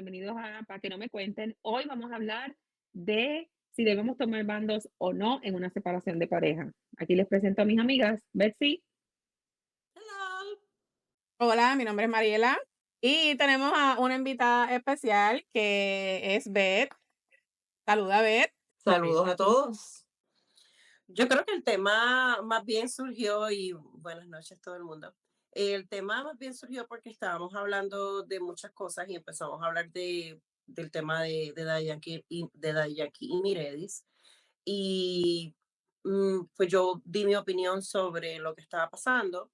bienvenidos a Para que no me cuenten. Hoy vamos a hablar de si debemos tomar bandos o no en una separación de pareja. Aquí les presento a mis amigas, Betsy. Hello. Hola, mi nombre es Mariela y tenemos a una invitada especial que es Beth. Saluda, Beth. Saludos a todos. Yo creo que el tema más bien surgió, y buenas noches todo el mundo. El tema más bien surgió porque estábamos hablando de muchas cosas y empezamos a hablar del tema de Daddy Yankee de Daddy Yankee y Miredis. Y pues yo di mi opinión sobre lo que estaba pasando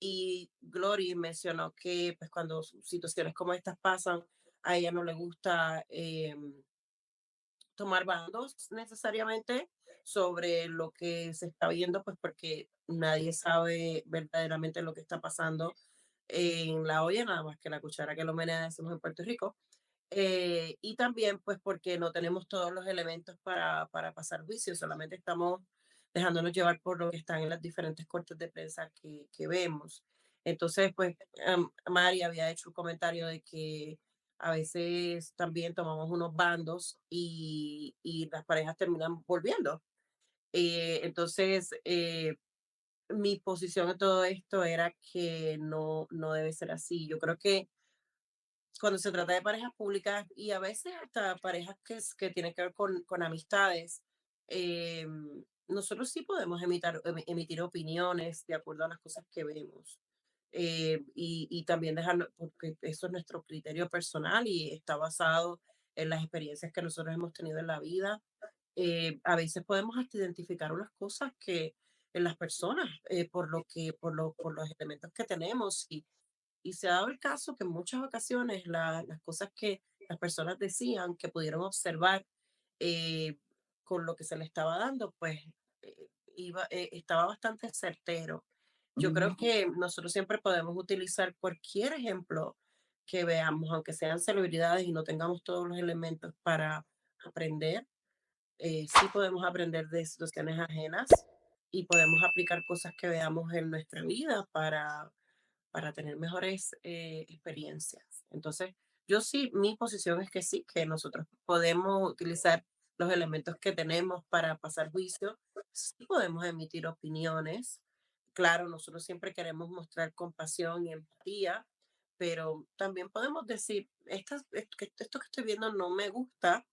y Glory mencionó que pues cuando situaciones como estas pasan, a ella no le gusta tomar bandos necesariamente sobre lo que se está viendo, pues porque nadie sabe verdaderamente lo que está pasando en la olla, nada más que la cuchara que lo menea, decimos en Puerto Rico. Y también, pues, porque no tenemos todos los elementos para pasar juicio, solamente estamos dejándonos llevar por lo que están en las diferentes cortes de prensa que vemos. Entonces, pues, Mari había hecho un comentario de que a veces también tomamos unos bandos y las parejas terminan volviendo. Entonces, mi posición en todo esto era que no debe ser así. Yo creo que cuando se trata de parejas públicas y a veces hasta parejas que tienen que ver con amistades, nosotros sí podemos emitir opiniones de acuerdo a las cosas que vemos. Y también dejarlo, porque eso es nuestro criterio personal y está basado en las experiencias que nosotros hemos tenido en la vida. A veces podemos hasta identificar unas cosas que en las personas, por los elementos que tenemos y se ha dado el caso que en muchas ocasiones las cosas que las personas decían que pudieron observar eh, con lo que se le estaba dando, pues estaba bastante certero. Yo creo que nosotros siempre podemos utilizar cualquier ejemplo que veamos, aunque sean celebridades y no tengamos todos los elementos para aprender. Sí podemos aprender de situaciones ajenas y podemos aplicar cosas que veamos en nuestra vida para tener mejores experiencias. Entonces, yo sí, mi posición es que sí, que nosotros podemos utilizar los elementos que tenemos para pasar juicio, sí podemos emitir opiniones. Claro, nosotros siempre queremos mostrar compasión y empatía, pero también podemos decir, esto que estoy viendo no me gusta,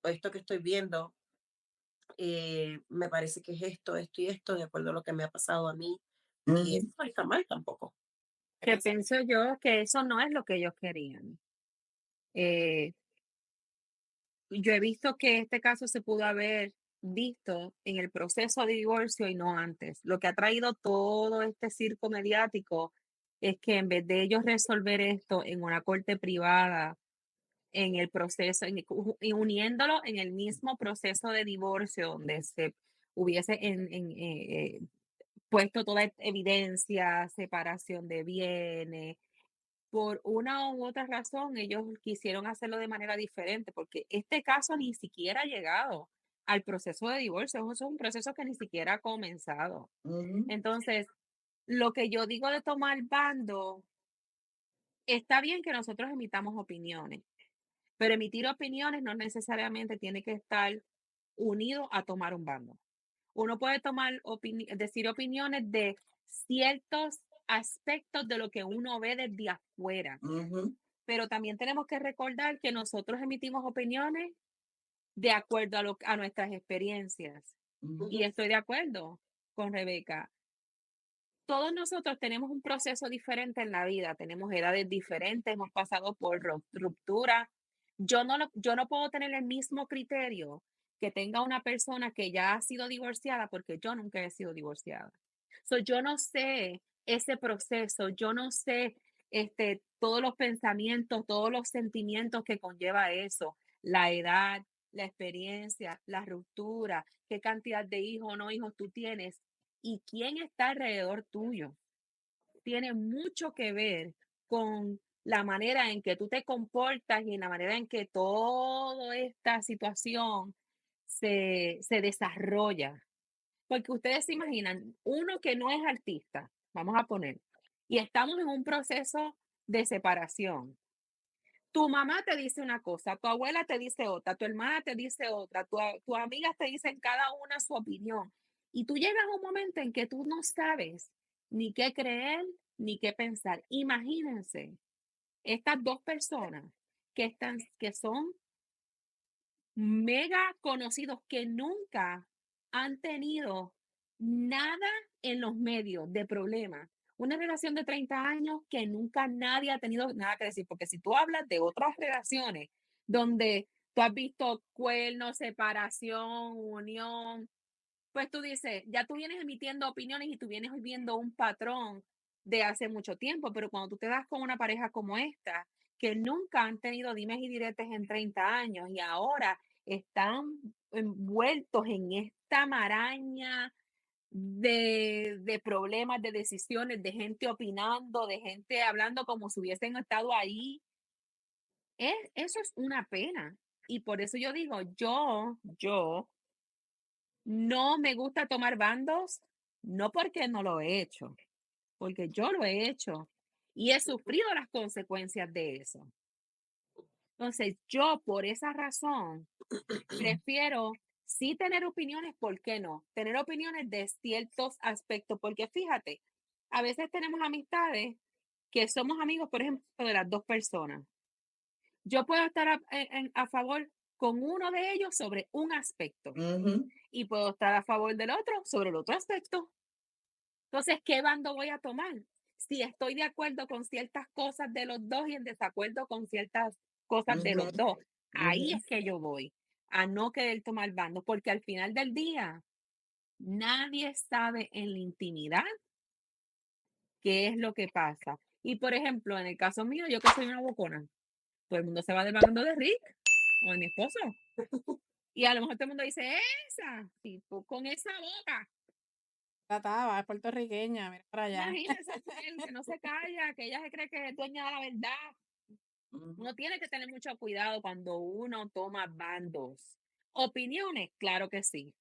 o esto que estoy viendo me parece que es esto y esto, de acuerdo a lo que me ha pasado a mí, y eso no está mal tampoco. Que ¿Verdad? pienso yo que eso no es lo que ellos querían. Eh, yo he visto que este caso se pudo haber visto en el proceso de divorcio y no antes. Lo que ha traído todo este circo mediático es que en vez de ellos resolver esto en una corte privada, en el proceso, y uniéndolo en el mismo proceso de divorcio donde se hubiese puesto toda evidencia, separación de bienes. Por una u otra razón, ellos quisieron hacerlo de manera diferente, porque este caso ni siquiera ha llegado al proceso de divorcio. Eso es un proceso que ni siquiera ha comenzado. Ujú. Entonces, lo que yo digo de tomar bando, está bien que nosotros emitamos opiniones, pero emitir opiniones no necesariamente tiene que estar unido a tomar un bando. Uno puede decir opiniones de ciertos aspectos de lo que uno ve desde afuera, Ujú, pero también tenemos que recordar que nosotros emitimos opiniones de acuerdo a nuestras experiencias. Y ujú. estoy de acuerdo con Rebeca. Todos nosotros tenemos un proceso diferente en la vida, tenemos edades diferentes, hemos pasado por ruptura. Yo no puedo tener el mismo criterio que tenga una persona que ya ha sido divorciada porque yo nunca he sido divorciada. Yo no sé ese proceso, yo no sé todos los pensamientos, todos los sentimientos que conlleva eso, la edad, la experiencia, la ruptura, qué cantidad de hijos o no hijos tú tienes y quién está alrededor tuyo. Tiene mucho que ver con la manera en que tú te comportas y en la manera en que toda esta situación se desarrolla. Porque ustedes se imaginan, uno que no es artista, vamos a poner, y estamos en un proceso de separación. Tu mamá te dice una cosa, tu abuela te dice otra, tu hermana te dice otra, tus amigas te dicen cada una su opinión. Y tú llegas a un momento en que tú no sabes ni qué creer ni qué pensar. Imagínense estas dos personas que son mega conocidos, que nunca han tenido nada en los medios de problema. Una relación de 30 años que nunca nadie ha tenido nada que decir, porque si tú hablas de otras relaciones donde tú has visto cuernos, separación, unión, pues tú dices, ya tú vienes emitiendo opiniones y tú vienes viendo un patrón de hace mucho tiempo, pero cuando tú te das con una pareja como esta, que nunca han tenido dimes y diretes en 30 años y ahora están envueltos en esta maraña de problemas, de decisiones, de gente opinando, de gente hablando como si hubiesen estado ahí, eso es una pena. Y por eso yo digo, yo no me gusta tomar bandos, no porque no lo he hecho, porque yo lo he hecho y he sufrido las consecuencias de eso. Entonces, yo por esa razón prefiero sí tener opiniones, ¿por qué no? Tener opiniones de ciertos aspectos, porque fíjate, a veces tenemos amistades que somos amigos, por ejemplo, de las dos personas. Yo puedo estar a favor con uno de ellos sobre un aspecto Ujú. y puedo estar a favor del otro sobre el otro aspecto. Entonces, ¿qué bando voy a tomar? Si estoy de acuerdo con ciertas cosas de los dos y en desacuerdo con ciertas cosas de Ujú, los dos, ahí ujú. es que yo voy a no querer tomar bando, porque al final del día nadie sabe en la intimidad qué es lo que pasa. Y por ejemplo, en el caso mío, yo que soy una bocona, todo el mundo se va del bando de Rick o de mi esposo. Y a lo mejor todo el mundo dice, esa, y tú con esa boca. La taba, es puertorriqueña, mira para allá. Imagínese, él que no se calla, que ella se cree que es dueña de la verdad. Ujú. Uno tiene que tener mucho cuidado cuando uno toma bandos. Opiniones, claro que sí,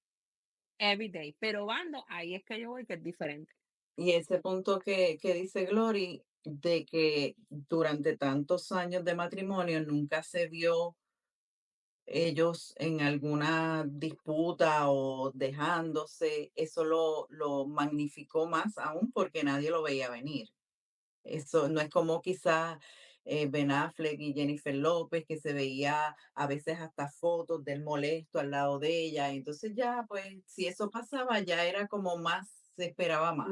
every day, pero bando, ahí es que yo voy, que es diferente. Y ese punto que dice Glory, de que durante tantos años de matrimonio nunca se vio ellos en alguna disputa o dejándose, eso lo magnificó más aún porque nadie lo veía venir. Eso no es como quizás Ben Affleck y Jennifer López, que se veía a veces hasta fotos del molesto al lado de ella. Entonces ya, pues, si eso pasaba, ya era como más, se esperaba más.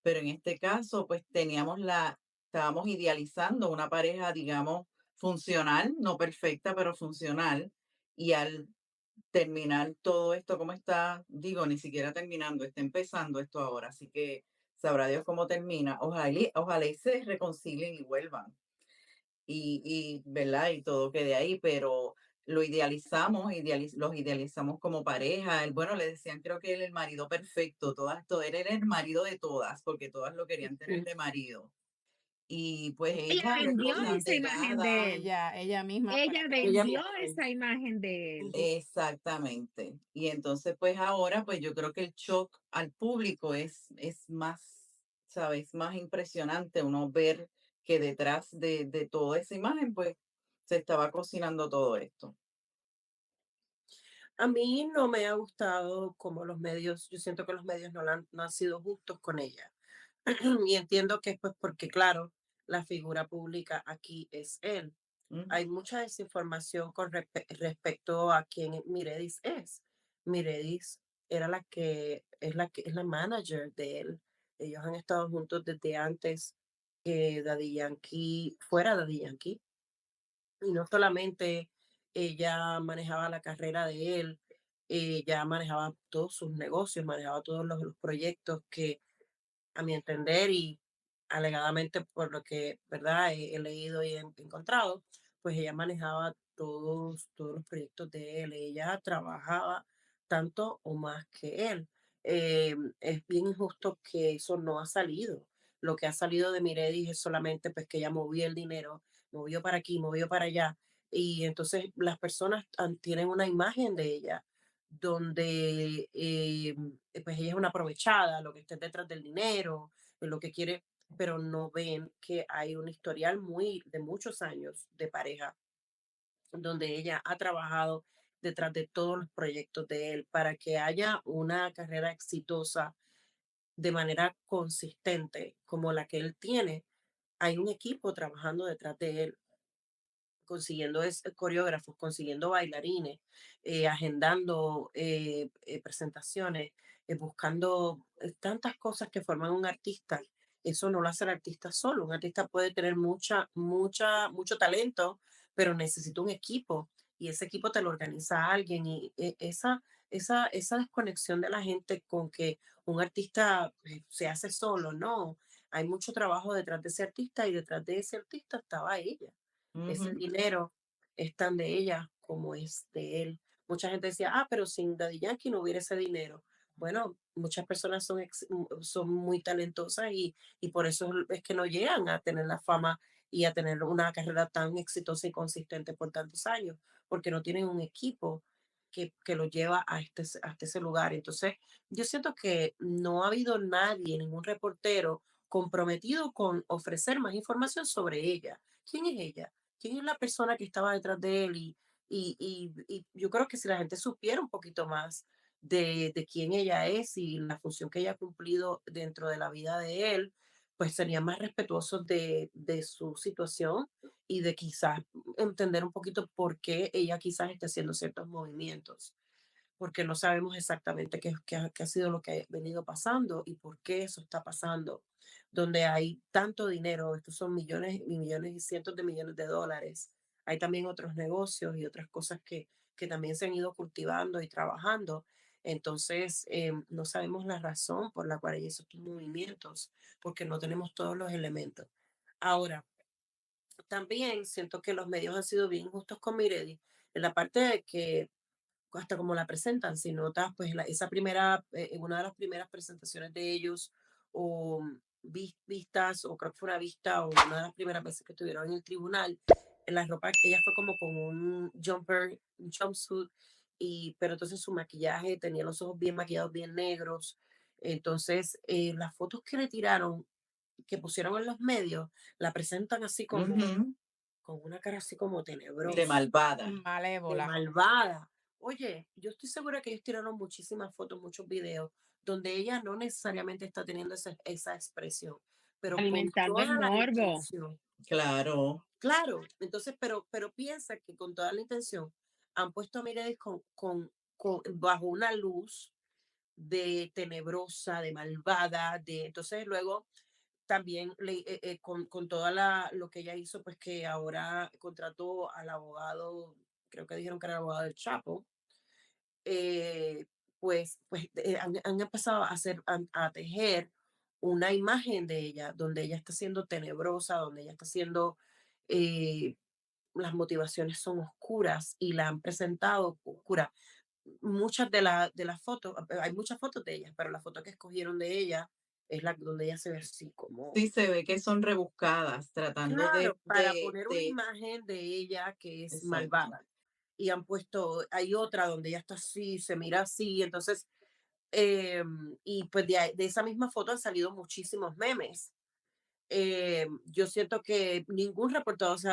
Pero en este caso, pues estábamos idealizando una pareja, digamos, funcional, no perfecta, pero funcional. Y al terminar todo esto como está, digo, ni siquiera terminando, está empezando esto ahora, así que sabrá Dios cómo termina. Ojalá y se reconcilien y vuelvan. ¿Verdad? Y todo quede ahí, pero lo idealizamos, los idealizamos como pareja. Bueno, le decían, creo que él el marido perfecto, él era el marido de todas, porque todas lo querían tener de marido. Y pues Ella ella, vendió recién esa imagen de llegada, él. Ella misma fue Ella la que lo Ella vendió vendió. misma. esa imagen de él. exactamente. Y entonces, pues ahora, pues yo creo que el shock al público es más, ¿sabes? Más impresionante uno ver que detrás de toda esa imagen, pues se estaba cocinando todo esto. A mí no me ha gustado como los medios, yo siento que los medios no han sido justos con ella. Y entiendo que es pues porque, claro, la figura pública aquí es él. Ujú, Hay mucha desinformación con respecto a quién Miredis es. Miredis era la que es la manager de él. Ellos han estado juntos desde antes que Daddy Yankee fuera Daddy Yankee. Y no solamente ella manejaba la carrera de él, ella manejaba todos sus negocios, manejaba todos los proyectos que, a mi entender y alegadamente por lo que, ¿verdad? He leído y he encontrado, pues ella manejaba todos los proyectos de él, ella trabajaba tanto o más que él. Es bien injusto que eso no ha salido. Lo que ha salido de Miredis es solamente pues que ella movía el dinero, movió para aquí, movió para allá, y entonces las personas tienen una imagen de ella donde pues ella es una aprovechada, lo que está detrás del dinero, lo que quiere. pero no ven que hay un historial de muchos años de pareja, donde ella ha trabajado detrás de todos los proyectos de él para que haya una carrera exitosa de manera consistente como la que él tiene. Hay un equipo trabajando detrás de él, consiguiendo coreógrafos, consiguiendo bailarines, agendando presentaciones, buscando tantas cosas que forman un artista. Eso no lo hace el artista solo. Un artista puede tener mucho talento, pero necesita un equipo y ese equipo te lo organiza alguien y esa desconexión de la gente con que un artista se hace solo, no. Hay mucho trabajo detrás de ese artista y detrás de ese artista estaba ella. Ese Ujú. dinero es tan de ella como es de él. Mucha gente decía, pero sin Daddy Yankee no hubiera ese dinero. Bueno, muchas personas son muy talentosas y por eso es que no llegan a tener la fama y a tener una carrera tan exitosa y consistente por tantos años, porque no tienen un equipo que lo lleva hasta ese lugar. Entonces, yo siento que no ha habido nadie, ningún reportero comprometido con ofrecer más información sobre ella. ¿Quién es ella? ¿Quién es la persona que estaba detrás de él? Y yo creo que si la gente supiera un poquito más de quién ella es y la función que ella ha cumplido dentro de la vida de él, pues serían más respetuosos de su situación y de quizás entender un poquito por qué ella quizás esté haciendo ciertos movimientos, porque no sabemos exactamente qué ha sido lo que ha venido pasando y por qué eso está pasando. Donde hay tanto dinero, estos son millones y millones y cientos de millones de dólares, hay también otros negocios y otras cosas que también se han ido cultivando y trabajando. Entonces, no sabemos la razón por la cual ella hizo estos movimientos, porque no tenemos todos los elementos. Ahora, también siento que los medios han sido bien justos con Miredi, en la parte de que hasta como la presentan, si notas, pues esa primera, una de las primeras presentaciones de ellos, o vistas, o creo que fue una vista, o una de las primeras veces que estuvieron en el tribunal, en la ropa, ella fue como con un un jumpsuit, pero entonces su maquillaje tenía los ojos bien maquillados, bien negros. Entonces, las fotos que le tiraron, que pusieron en los medios, la presentan así como, Ujú. con una cara así como De tenebrosa malvada. de Malévola. malvada. Oye, yo estoy segura que ellos tiraron muchísimas fotos, muchos videos, donde ella no necesariamente está teniendo esa expresión, pero con Alimentando el toda la morbo. intención. Claro. Claro, entonces, pero piensa que con toda la intención han puesto a Mireille bajo una luz de tenebrosa, de malvada, entonces luego también con toda lo que ella hizo, pues que ahora contrató al abogado, creo que dijeron que era el abogado del Chapo, eh, han empezado a tejer una imagen de ella, donde ella está siendo tenebrosa, donde ella está siendo, eh, las motivaciones son oscuras y la han presentado oscura. Muchas de las fotos, hay muchas fotos de ella, pero la foto que escogieron de ella es la donde ella se ve así como, Sí, se ve que son rebuscadas, tratando claro, para poner una imagen de ella que es exacto. malvada. Y han puesto, hay otra donde ella está así, se mira así, entonces, y pues de esa misma foto han salido muchísimos memes. Yo siento que ningún reportero se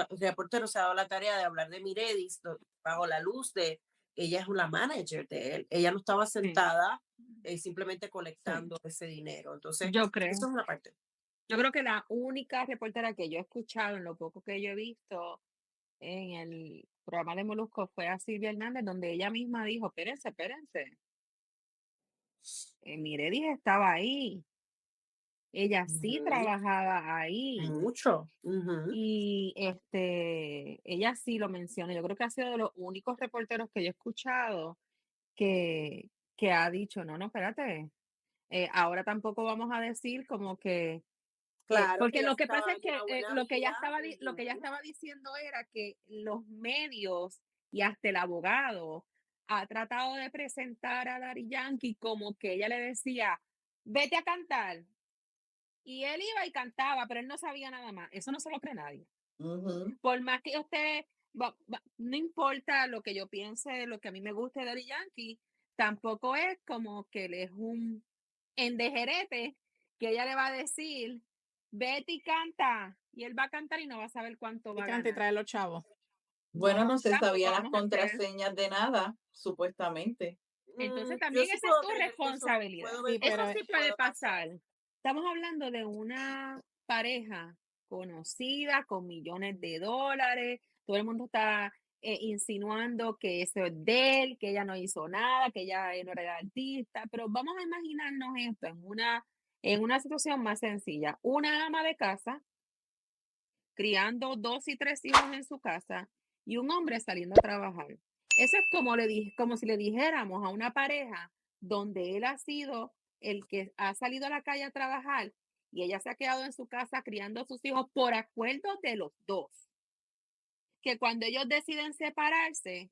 ha dado la tarea de hablar de Miredis bajo la luz de ella es una manager de él. Ella no estaba Sí, sentada simplemente Sí. colectando ese dinero. Entonces, yo eso creo. es una parte. Yo creo que la única reportera que yo he escuchado, en lo poco que yo he visto en el programa de Molusco, fue a Silvia Hernández, donde ella misma dijo: "Espérense, espérense, Miredis estaba ahí, ella sí Ujú, trabajaba ahí". mucho. Ujú, Y, ella sí lo menciona. Yo creo que ha sido de los únicos reporteros que yo he escuchado que ha dicho: "No, no, espérate, ahora tampoco vamos a decir como que". claro que Porque ella lo sí que estaba pasa es dando que, una buena vida. lo que ella Ujú, estaba diciendo era que los medios y hasta el abogado ha tratado de presentar a Daddy Yankee como que ella le decía: "Vete a cantar", y él iba y cantaba, pero él no sabía nada más. Eso no se lo cree nadie. Ujú. Por más que usted no importa lo que yo piense, lo que a mí me guste de Daddy Yankee, tampoco es como que él es un endejerete que ella le va a decir Betty canta, y él va a cantar y no va a saber cuánto Y va a canta y ganar. trae los chavos. Bueno, No, no se tampoco sabía las vamos a hacer. contraseñas de nada, supuestamente. Entonces Yo también sí esa es puedo tu creer que eso responsabilidad. puedo Sí, ver que Eso pero eso sí sí puede puede pasar. pasar. Estamos hablando de una pareja conocida con millones de dólares. Todo el mundo está insinuando que eso es de él, que ella no hizo nada, que ella no era artista. Pero vamos a imaginarnos esto en una situación más sencilla. Una ama de casa criando 2 y 3 hijos en su casa y un hombre saliendo a trabajar. Eso es como si le dijéramos a una pareja donde él ha sido el que ha salido a la calle a trabajar y ella se ha quedado en su casa criando a sus hijos por acuerdo de los dos. Que cuando ellos deciden separarse,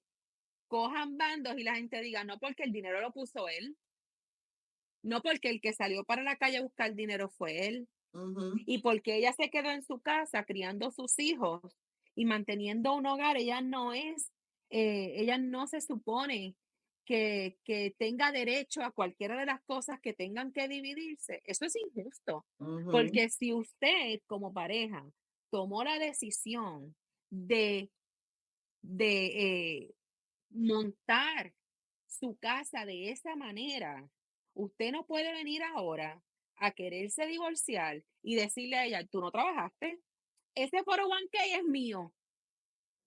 cojan bandos y la gente diga, no porque el dinero lo puso él, no porque el que salió para la calle a buscar dinero fue él, Ujú. y porque ella se quedó en su casa criando sus hijos y manteniendo un hogar, ella no se supone que tenga derecho a cualquiera de las cosas que tengan que dividirse. Eso es injusto, Ujú. porque si usted como pareja tomó la decisión de, de montar su casa de esa manera, usted no puede venir ahora a quererse divorciar y decirle a ella, tú no trabajaste, ese 401k es mío,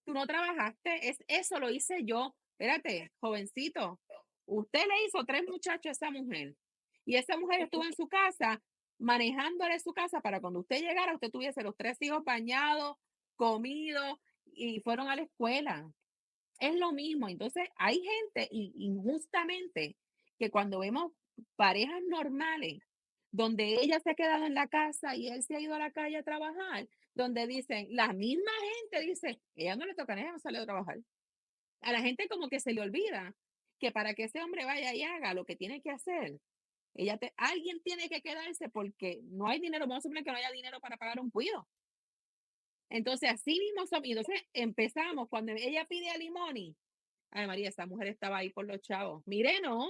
tú no trabajaste, eso lo hice yo. Espérate, jovencito, usted le hizo 3 muchachos a esa mujer y esa mujer estuvo en su casa manejándole su casa para cuando usted llegara, usted tuviese los 3 hijos bañados, comidos y fueron a la escuela. Es lo mismo. Entonces, hay gente injustamente que cuando vemos parejas normales, donde ella se ha quedado en la casa y él se ha ido a la calle a trabajar, donde dicen, la misma gente dice, ella no le toca nada, no sale a trabajar. A la gente como que se le olvida que para que ese hombre vaya y haga lo que tiene que hacer, alguien tiene que quedarse porque no hay dinero, vamos a suponer que no haya dinero para pagar un cuido. Entonces, así mismo somos. Y entonces empezamos, cuando ella pide alimony, ay, María, esa mujer estaba ahí por los chavos. Mire, no,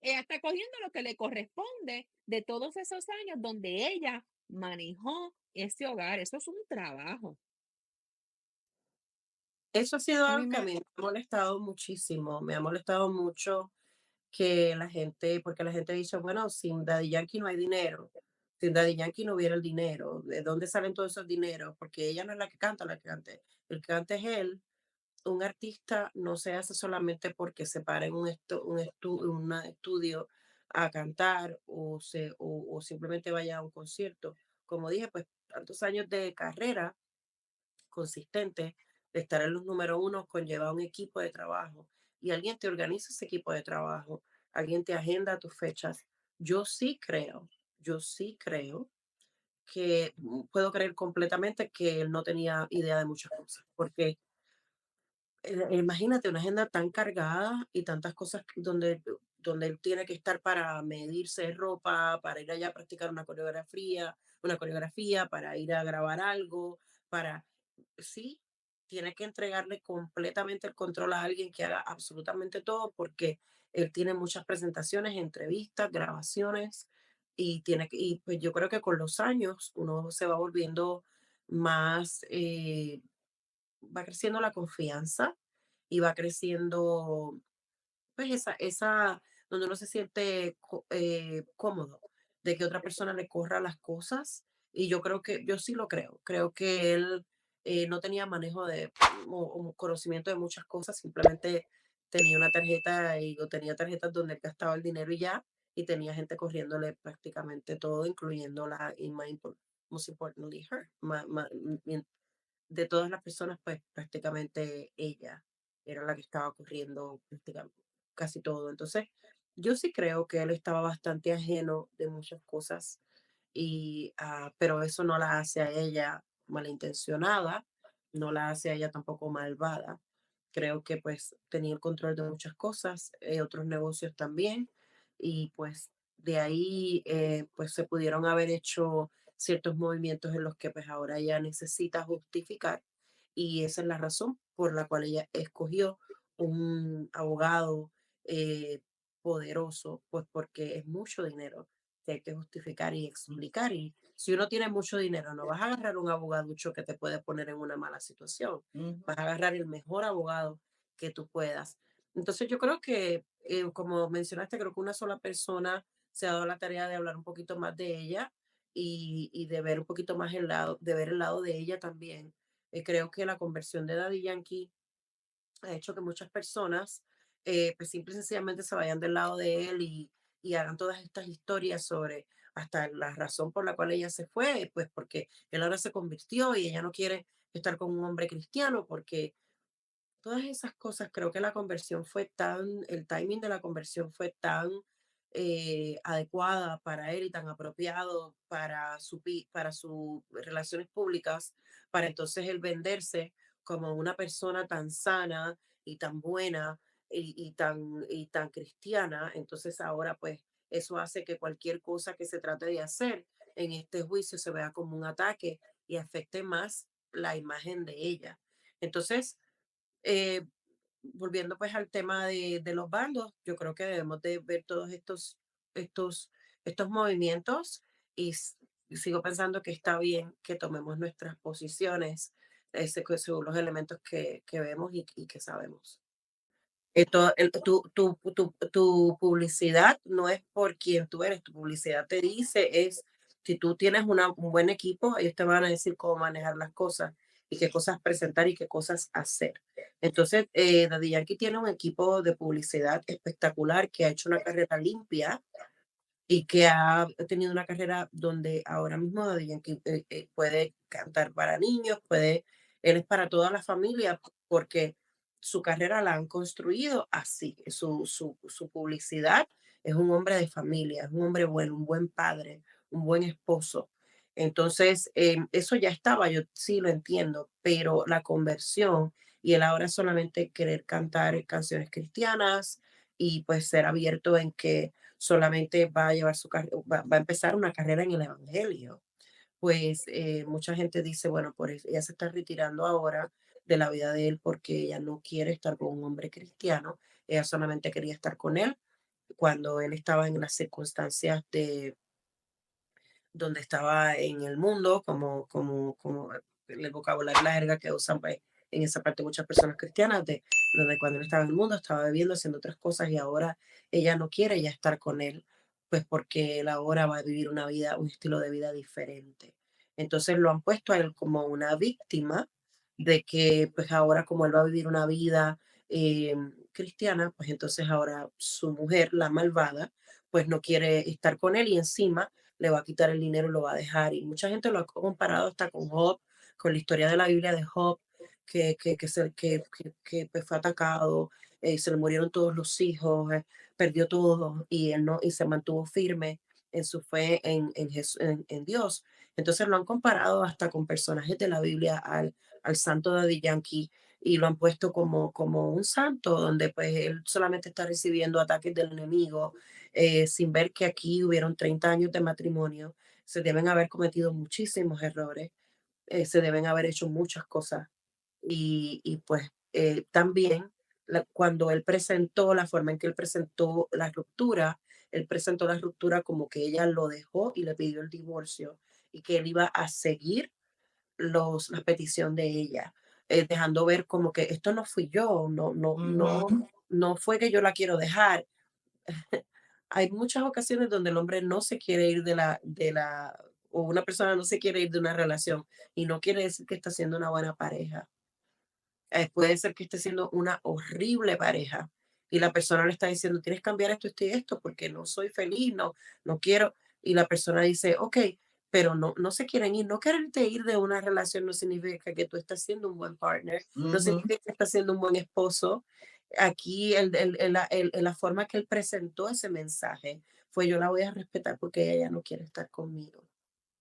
ella está cogiendo lo que le corresponde de todos esos años donde ella manejó ese hogar. Eso es un trabajo. Eso ha sido A algo mí que a me, mí me ha molestado muchísimo. Me ha molestado mucho que la gente, porque la gente dice, bueno, sin Daddy Yankee no hay dinero. Sin Daddy Yankee no hubiera el dinero. ¿De dónde salen todos esos dineros? Porque ella no es la que canta, la que canta. El que canta es él. Un artista no se hace solamente porque se para en un estudio a cantar o simplemente vaya a un concierto. Como dije, pues tantos años de carrera consistente, de estar en los número uno, conlleva un equipo de trabajo y alguien te organiza ese equipo de trabajo, alguien te agenda tus fechas. Yo sí creo que puedo creer completamente que él no tenía idea de muchas cosas, porque imagínate una agenda tan cargada y tantas cosas donde él tiene que estar para medirse ropa, para ir allá a practicar una coreografía, para ir a grabar algo, para, sí, tiene que entregarle completamente el control a alguien que haga absolutamente todo porque él tiene muchas presentaciones, entrevistas, grabaciones y pues yo creo que con los años uno se va volviendo más, va creciendo la confianza y va creciendo, pues donde uno se siente cómodo de que otra persona le corra las cosas. Y yo sí lo creo que él no tenía manejo o conocimiento de muchas cosas, simplemente tenía una tarjeta o tenía tarjetas donde él gastaba el dinero y ya, y tenía gente corriéndole prácticamente todo, incluyendo most importantly her, de todas las personas, pues prácticamente ella era la que estaba corriendo prácticamente casi todo. Entonces, yo sí creo que él estaba bastante ajeno de muchas cosas, pero eso no la hace a ella malintencionada, no la hace a ella tampoco malvada. Creo que pues tenía el control de muchas cosas, otros negocios también, y pues de ahí pues se pudieron haber hecho ciertos movimientos en los que pues ahora ella necesita justificar, y esa es la razón por la cual ella escogió un abogado eh, poderoso, pues porque es mucho dinero que hay que justificar y explicar. Y si uno tiene mucho dinero, no vas a agarrar un abogaducho que te puede poner en una mala situación. Ujú. Vas a agarrar el mejor abogado que tú puedas. Entonces yo creo que, como mencionaste, creo que una sola persona se ha dado la tarea de hablar un poquito más de ella y de ver un poquito más el lado, de ver el lado de ella también. Creo que la conversión de Daddy Yankee ha hecho que muchas personas, pues simple y sencillamente se vayan del lado de él y hagan todas estas historias sobre hasta la razón por la cual ella se fue, pues porque él ahora se convirtió y ella no quiere estar con un hombre cristiano porque todas esas cosas, creo que la conversión fue tan, el timing de la conversión fue tan adecuada para él y tan apropiado para para sus relaciones públicas, para entonces él venderse como una persona tan sana y tan buena y tan cristiana. Entonces ahora pues eso hace que cualquier cosa que se trate de hacer en este juicio se vea como un ataque y afecte más la imagen de ella. Entonces, eh, volviendo pues al tema de los bandos, yo creo que debemos de ver todos estos, estos movimientos y sigo pensando que está bien que tomemos nuestras posiciones según los elementos que vemos y que sabemos. Tu publicidad no es por quien tú eres, tu publicidad te dice es, si tú tienes un buen equipo, ellos te van a decir cómo manejar las cosas y qué cosas presentar y qué cosas hacer. Entonces, Daddy Yankee tiene un equipo de publicidad espectacular que ha hecho una carrera limpia y que ha tenido una carrera donde ahora mismo Daddy Yankee puede cantar para niños, él es para toda la familia porque su carrera la han construido así, su publicidad es un hombre de familia, es un hombre bueno, un buen padre, un buen esposo. Entonces, eso ya estaba, yo sí lo entiendo, pero la conversión y el ahora solamente querer cantar canciones cristianas y pues ser abierto en que solamente va a llevar va a empezar una carrera en el evangelio. Pues mucha gente dice, bueno, por eso ella se está retirando ahora de la vida de él porque ella no quiere estar con un hombre cristiano, ella solamente quería estar con él cuando él estaba en las circunstancias de donde estaba en el mundo, como el vocabulario, la jerga que usan pues, en esa parte muchas personas cristianas, de donde cuando él estaba en el mundo estaba bebiendo, haciendo otras cosas y ahora ella no quiere ya estar con él, pues porque él ahora va a vivir una vida, un estilo de vida diferente. Entonces lo han puesto a él como una víctima de que pues ahora como él va a vivir una vida cristiana, pues entonces ahora su mujer, la malvada, pues no quiere estar con él y encima le va a quitar el dinero y lo va a dejar. Y mucha gente lo ha comparado hasta con Job, con la historia de la Biblia de Job, pues fue atacado, se le murieron todos los hijos, perdió todo y él no, y se mantuvo firme en su fe en Dios. Entonces lo han comparado hasta con personajes de la Biblia al santo Daddy Yankee y lo han puesto como un santo, donde pues él solamente está recibiendo ataques del enemigo, sin ver que aquí hubieron 30 años de matrimonio, se deben haber cometido muchísimos errores, se deben haber hecho muchas cosas. Y pues también cuando él presentó, la forma en que él presentó la ruptura, él presentó la ruptura como que ella lo dejó y le pidió el divorcio y que él iba a seguir la petición de ella, dejando ver como que esto no fui yo, Ujú. no fue que yo la quiero dejar. Hay muchas ocasiones donde el hombre no se quiere ir o una persona no se quiere ir de una relación y no quiere decir que está siendo una buena pareja. Puede ser que esté siendo una horrible pareja y la persona le está diciendo, tienes que cambiar esto y esto porque no soy feliz, no quiero. Y la persona dice, ok, pero no se quieren ir. No quererte ir de una relación no significa que tú estás siendo un buen partner, no Ujú. significa que estás siendo un buen esposo. Aquí la forma que él presentó ese mensaje fue yo la voy a respetar porque ella ya no quiere estar conmigo.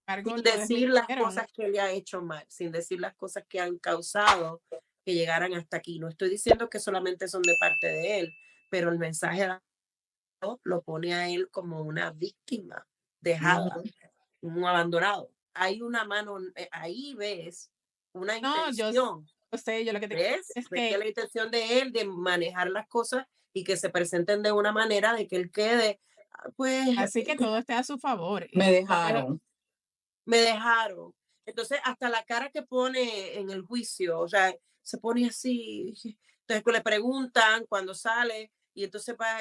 Algo Sin lo decir las desmintieron. cosas que él ha hecho mal, sin decir las cosas que han causado que llegaran hasta aquí. No estoy diciendo que solamente son de parte de él, pero el mensaje lo pone a él como una víctima dejada, Ujú. un abandonado. Hay una mano, ahí ves una No, intención, yo sé, yo lo que te ¿ves? es Ves que que la intención de él de manejar las cosas y que se presenten de una manera de que él quede Pues Así que todo está a su favor. Me Pero dejaron. me dejaron. Entonces, hasta la cara que pone en el juicio, o sea, se pone así. Entonces, le preguntan cuando sale y entonces va,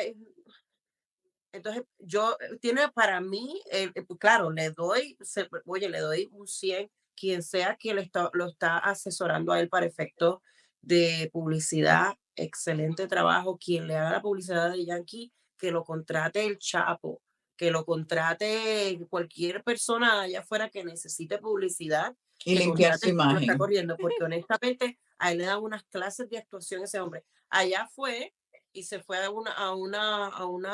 entonces yo, tiene para mí, pues, claro, oye, le doy un 100 quien sea quien lo está asesorando a él para efectos de publicidad, excelente trabajo, quien le haga la publicidad de Yankee, que lo contrate el Chapo, que lo contrate cualquier persona allá afuera que necesite publicidad, Y que limpiar su contrate quien lo está imagen. corriendo, porque honestamente a él le dan unas clases de actuación ese hombre. Allá fue y se fue a una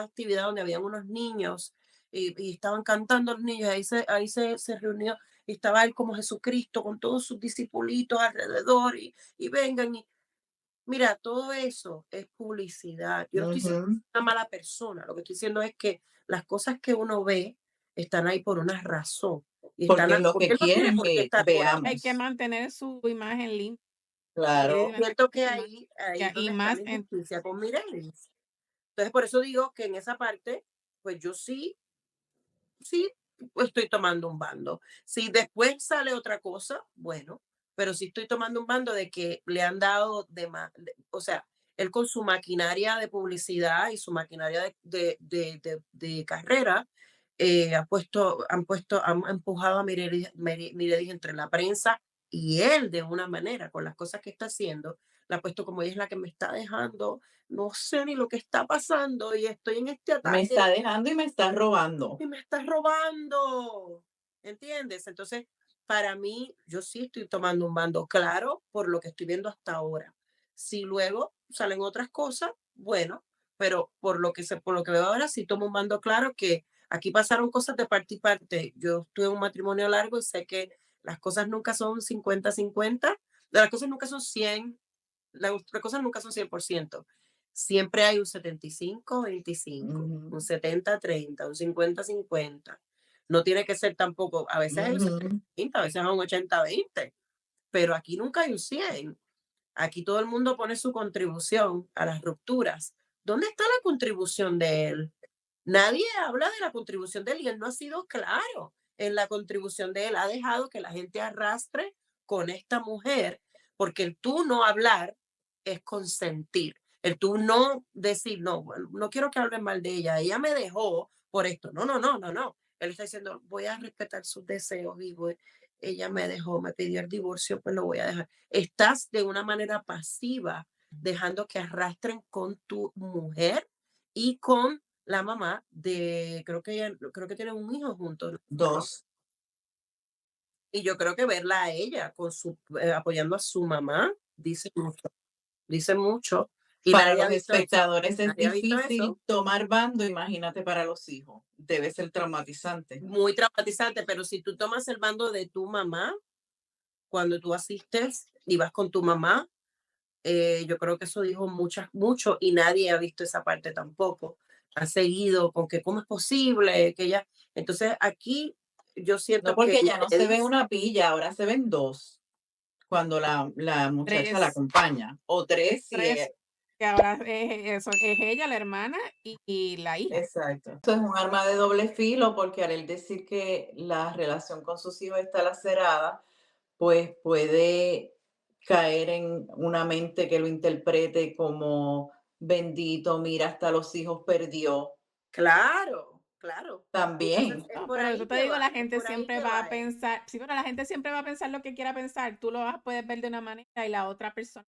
actividad donde habían unos niños y estaban cantando los niños, se reunió y estaba él como Jesucristo con todos sus discipulitos alrededor y vengan y mira, todo eso es publicidad. Yo no estoy diciendo que Ujú. es una mala persona, lo que estoy diciendo es que las cosas que uno ve están ahí por una razón y Porque es lo porque que él no tiene quieren por qué que estar por ahí. hay que veamos. mantener su imagen limpia. Claro. Siento que Su imagen ahí limpia, es y donde está más la en injusticia con Mireles. Entonces, por eso digo que en esa parte, pues yo sí estoy tomando un bando. Si después sale otra cosa, bueno, pero sí estoy tomando un bando de que le han dado o sea, él con su maquinaria de publicidad y su maquinaria de carrera, han empujado a Mireles entre la prensa y él de una manera, con las cosas que está haciendo, la ha puesto como ella es la que me está dejando, no sé ni lo que está pasando y estoy en este Me ataque está dejando y me está robando. y me estás robando, ¿entiendes? Entonces, para mí, yo sí estoy tomando un bando claro por lo que estoy viendo hasta ahora. Si luego salen otras cosas, bueno, pero por lo que veo ahora, sí tomo un bando claro que aquí pasaron cosas de parte y parte. Yo tuve un matrimonio largo y sé que las cosas nunca son 50-50, las cosas nunca son 100, las cosas nunca son 100%. Siempre hay un 75-25, Ujú. un 70-30, un 50-50. No tiene que ser tampoco, a veces hay un Ujú. 70-30, a veces hay un 80-20, pero aquí nunca hay un 100. Aquí todo el mundo pone su contribución a las rupturas. ¿Dónde está la contribución de él? Nadie habla de la contribución de él y él no ha sido claro en la contribución de él. Ha dejado que la gente arrastre con esta mujer, porque el tú no hablar es consentir. El tú no decir, no, bueno, no quiero que hablen mal de ella. Ella me dejó por esto. No, no, no, no, no. Él está diciendo, voy a respetar sus deseos y ella me dejó, me pidió el divorcio, pues lo voy a dejar. Estás de una manera pasiva dejando que arrastren con tu mujer y con la mamá creo que tienen un hijo juntos, ¿no? Dos. Y yo creo que verla a ella apoyando a su mamá dice mucho. Y Para nadie ha los visto eso. espectadores es Nadie ha visto difícil eso. tomar bando, imagínate para los hijos. Debe ser traumatizante. Muy traumatizante, pero si tú tomas el bando de tu mamá, cuando tú asistes y vas con tu mamá, yo creo que eso dijo mucho y nadie ha visto esa parte tampoco. Han seguido con que cómo es posible que ella. Entonces aquí yo No, siento que porque ya no se ve Mirelis, una pilla, ahora se ven dos cuando la muchacha la 3, acompaña. O tres si 3, que ahora es ella, la hermana, y la hija. exacto. Eso es un arma de doble filo porque al él decir que la relación con sus hijos está lacerada, pues puede caer en una mente que lo interprete como bendito, mira, hasta los hijos perdió. claro, claro. Entonces También. es No, por pero ahí eso te que digo, va, la es gente por ahí siempre que va a va. pensar, sí, pero la gente siempre va a pensar lo que quiera pensar. Tú puedes ver de una manera y la otra persona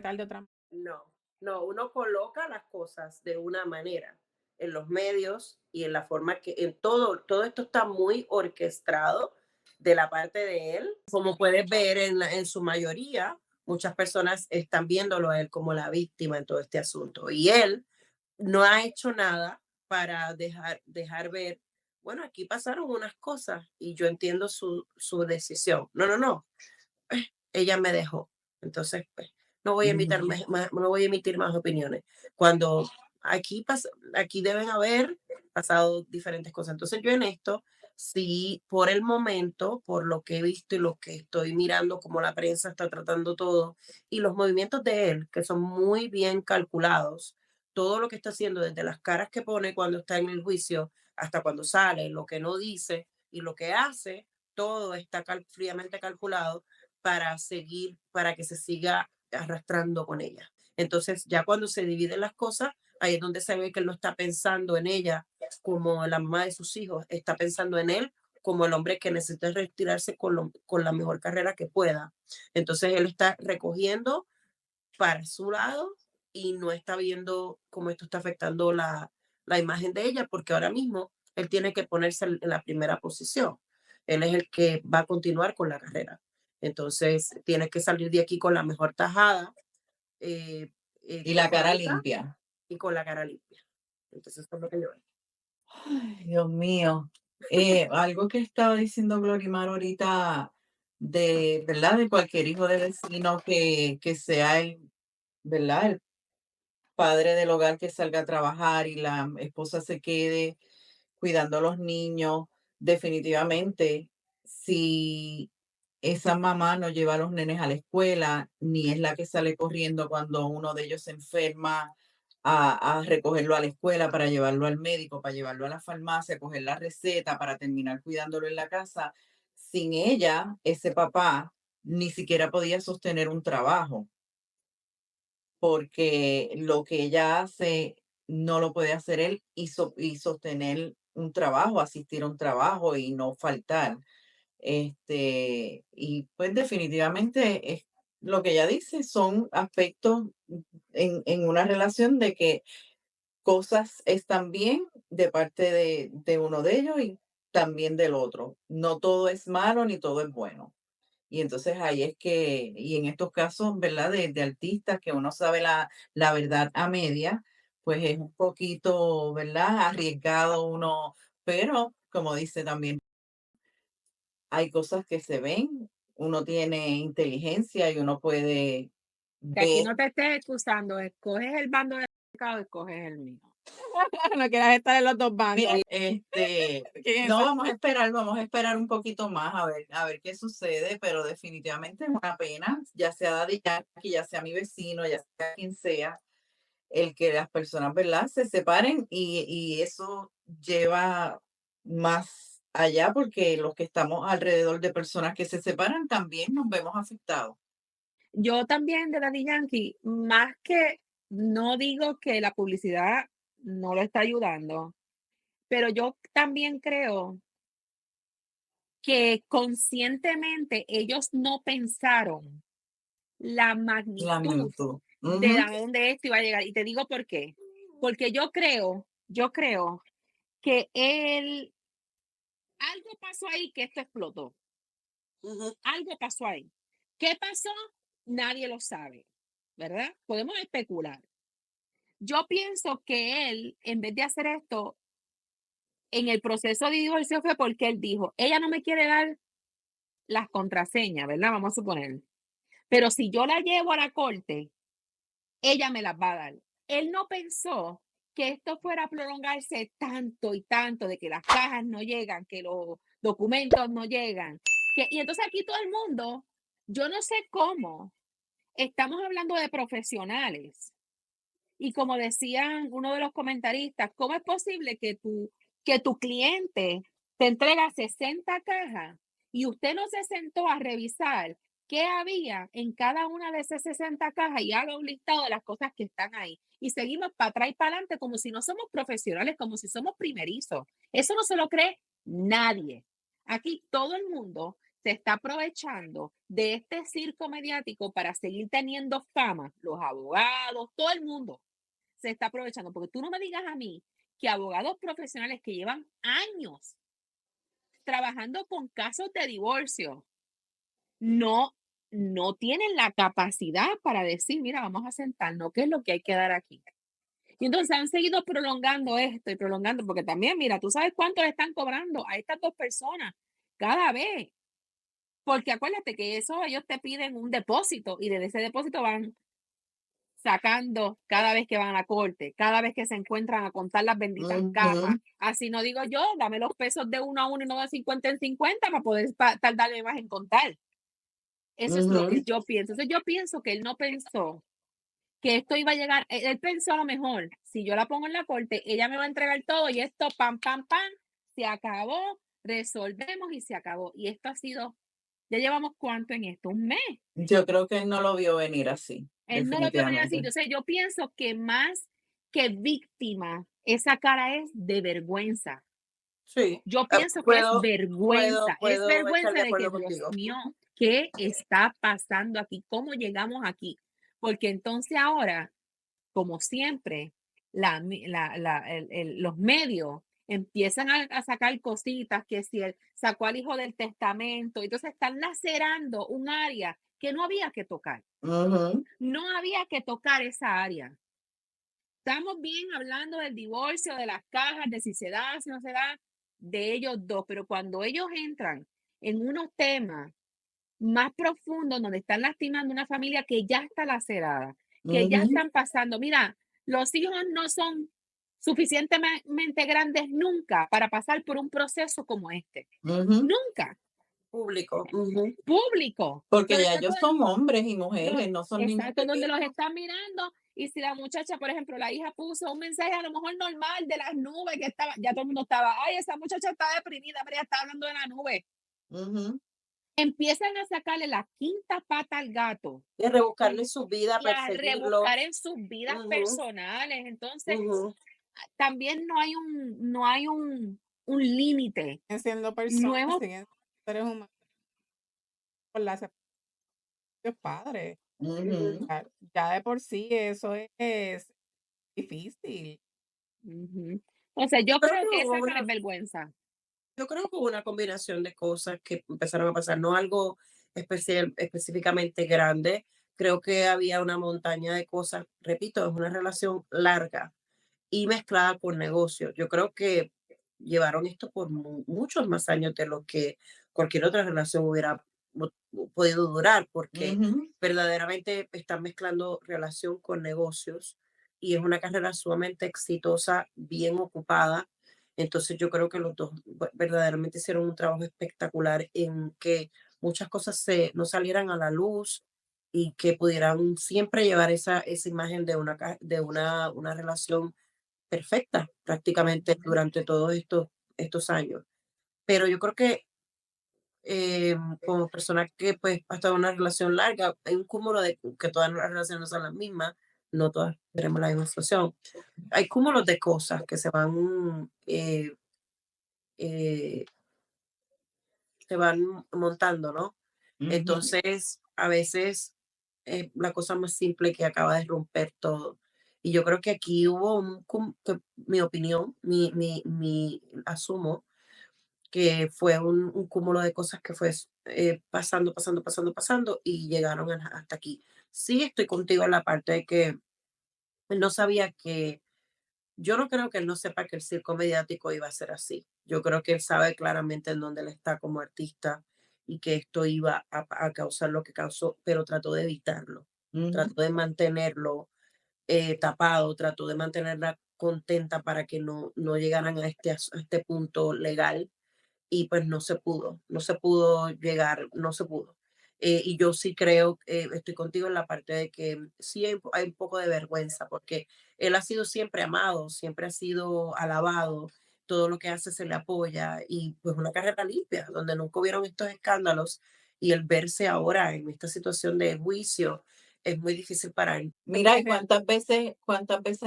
tal de otra manera. No, no, uno coloca las cosas de una manera en los medios y en la forma que en todo esto está muy orquestado de la parte de él. Como puedes ver en su mayoría, muchas personas están viéndolo a él como la víctima en todo este asunto. Y él no ha hecho nada para dejar ver, bueno, aquí pasaron unas cosas y yo entiendo su decisión. No, no, no, ella me dejó. Entonces, pues, Ujú. no voy a emitir más opiniones. Cuando aquí deben haber pasado diferentes cosas. Entonces, yo en esto, sí, por el momento, por lo que he visto y lo que estoy mirando, como la prensa está tratando todo, y los movimientos de él, que son muy bien calculados, todo lo que está haciendo, desde las caras que pone cuando está en el juicio hasta cuando sale, lo que no dice y lo que hace, todo está fríamente calculado para seguir, para que se siga arrastrando con ella. Entonces, ya cuando se dividen las cosas, ahí es donde se ve que él no está pensando en ella como la mamá de sus hijos, está pensando en él como el hombre que necesita retirarse con la mejor carrera que pueda. Entonces, él está recogiendo para su lado y no está viendo cómo esto está afectando la imagen de ella, porque ahora mismo él tiene que ponerse en la primera posición. Él es el que va a continuar con la carrera. Entonces, tiene que salir de aquí con la mejor tajada eh, Y la cara económica limpia. y con la cara limpia. Entonces, eso es lo que yo veo. Ay, Dios mío. Algo que estaba diciendo Glorimar ahorita de, ¿verdad? De cualquier hijo de vecino que sea el, ¿verdad? El padre del hogar que salga a trabajar y la esposa se quede cuidando a los niños. Definitivamente, si esa mamá no lleva a los nenes a la escuela, ni es la que sale corriendo cuando uno de ellos se enferma a recogerlo a la escuela para llevarlo al médico, para llevarlo a la farmacia, coger la receta, para terminar cuidándolo en la casa, sin ella, ese papá ni siquiera podía sostener un trabajo, porque lo que ella hace no lo puede hacer él y sostener un trabajo, asistir a un trabajo y no faltar. Y pues definitivamente es lo que ella dice, son aspectos en una relación de que cosas están bien de parte de uno de ellos y también del otro. No todo es malo ni todo es bueno. Y entonces ahí es que, y en estos casos, ¿verdad? De artistas que uno sabe la verdad a media, pues es un poquito, ¿verdad? Arriesgado uno, pero como dice también, hay cosas que se ven, uno tiene inteligencia y uno puede Que aquí ver. no te estés excusando, escoges el bando del pecado, escoges el mío. No quieras estar en los dos bandos. Bien, ¿Quién no, sabe? vamos a esperar un poquito más a ver qué sucede, pero definitivamente es una pena, ya sea Daddy Yankee, ya sea mi vecino, ya sea quien sea, el que las personas, ¿verdad?, se separen y eso lleva más allá porque los que estamos alrededor de personas que se separan también nos vemos afectados. Yo también de Daddy Yankee, más que no digo que la publicidad no lo está ayudando, pero yo también creo que conscientemente ellos no pensaron la magnitud Lamento. de Ujú. a dónde esto iba a llegar. Y te digo por qué. Porque yo creo que algo pasó ahí que esto explotó. Ujú. Algo pasó ahí. ¿Qué pasó? Nadie lo sabe, ¿verdad? Podemos especular. Yo pienso que él, en vez de hacer esto, en el proceso de divorcio fue porque él dijo, ella no me quiere dar las contraseñas, ¿verdad? Vamos a suponer. Pero si yo la llevo a la corte, ella me las va a dar. Él no pensó que esto fuera a prolongarse tanto y tanto, de que las cajas no llegan, que los documentos no llegan. Y entonces aquí todo el mundo, yo no sé cómo, estamos hablando de profesionales. Y como decían uno de los comentaristas, ¿cómo es posible que tu cliente te entrega 60 cajas y usted no se sentó a revisar qué había en cada una de esas 60 cajas y haga un listado de las cosas que están ahí? Y seguimos para atrás y para adelante como si no somos profesionales, como si somos primerizos. Eso no se lo cree nadie. Aquí todo el mundo se está aprovechando de este circo mediático para seguir teniendo fama, los abogados, todo el mundo se está aprovechando, porque tú no me digas a mí que abogados profesionales que llevan años trabajando con casos de divorcio no, no tienen la capacidad para decir, mira, vamos a sentarnos, ¿qué es lo que hay que dar aquí? Y entonces han seguido prolongando esto y prolongando, porque también, mira, tú sabes cuánto le están cobrando a estas dos personas cada vez, porque acuérdate que eso ellos te piden un depósito y desde ese depósito van sacando cada vez que van a la corte, cada vez que se encuentran a contar las benditas cajas. Ujú. Así no digo yo, dame los pesos de 1 a 1 y no de 50 en 50 para poder tardarle más en contar. Eso es lo que Ujú. yo pienso. Entonces yo pienso que él no pensó que esto iba a llegar, él pensó a lo mejor, si yo la pongo en la corte, ella me va a entregar todo y esto, pam, pam, pam, se acabó, resolvemos y se acabó. Y esto ha sido, ya llevamos cuánto en esto, un mes. Yo creo que él no lo vio venir así, Él no lo vio venir así. definitivamente. Entonces yo pienso que más que víctima, esa cara es de vergüenza. Sí, Yo pienso que es vergüenza estar de de que, acuerdo Dios contigo. mío, ¿qué está pasando aquí? ¿Cómo llegamos aquí? Porque entonces ahora, como siempre, los medios empiezan a sacar cositas, que si él sacó al hijo del testamento, entonces están lacerando un área que no había que tocar. Ujú. No había que tocar esa área. Estamos bien hablando del divorcio, de las cajas, de si se da, si no se da, de ellos dos, pero cuando ellos entran en unos temas más profundos donde están lastimando una familia que ya está lacerada, que ya Ujú. están pasando, mira, los hijos no son suficientemente grandes nunca para pasar por un proceso como este. Ujú. Nunca. Público. Ujú. Público. Porque Donde ya está todo ellos son hombres y Los mujeres, no son niños exacto, donde los pequeños. están mirando y si la muchacha, por ejemplo, la hija puso un mensaje a lo mejor normal de las nubes que estaba, ya todo el mundo estaba, ay, esa muchacha está deprimida, pero ella está hablando de la nube. Ujú. Empiezan a sacarle la quinta pata al gato Y a rebuscarle y, su vida, y a perseguirlo. rebuscar en sus vidas Ujú, personales. Entonces, ujú. también no hay un límite. Siguen siendo No personas, hemos, siguen siendo seres humanos por la separación de los padres. Ujú. Ya de por sí eso es difícil. ujú. O sea, yo Creo que creo que hubo esa cara una es vergüenza. Yo creo que hubo una combinación de cosas que empezaron a pasar, no algo especial, específicamente grande. Creo que había una montaña de cosas. Repito, es una relación larga y mezclada con negocios. Yo creo que llevaron esto por muchos más años de lo que cualquier otra relación hubiera podido durar, porque Ujú. verdaderamente están mezclando relación con negocios y es una carrera sumamente exitosa, bien ocupada. Entonces yo creo que los dos verdaderamente hicieron un trabajo espectacular en que muchas cosas no salieran a la luz y que pudieran siempre llevar esa imagen de una relación perfecta prácticamente durante todos estos años. Pero yo creo que como persona que pues ha estado en una relación larga, hay un cúmulo de que todas las relaciones no son las mismas, no todas tenemos la misma situación. Hay cúmulos de cosas que eh, se van montando, ¿no? Ujú. Entonces, a veces la cosa más simple que acaba de romper todo. Y yo creo que aquí hubo mi opinión, asumo que fue un cúmulo de cosas que fue pasando y llegaron hasta aquí. Sí, estoy contigo en la parte de que él no sabía que, yo no creo que él no sepa que el circo mediático iba a ser así. Yo creo que él sabe claramente en dónde él está como artista y que esto iba a causar lo que causó, pero trató de evitarlo, Ujú. trató de mantenerlo tapado, trató de mantenerla contenta para que no llegaran a este punto legal y pues no se pudo llegar, no se pudo. Y yo sí creo, estoy contigo en la parte de que sí hay un poco de vergüenza, porque él ha sido siempre amado, siempre ha sido alabado, todo lo que hace se le apoya y pues una carrera limpia, donde nunca hubieron estos escándalos y el verse ahora en esta situación de juicio es muy difícil para él. Mira, ¿y cuántas veces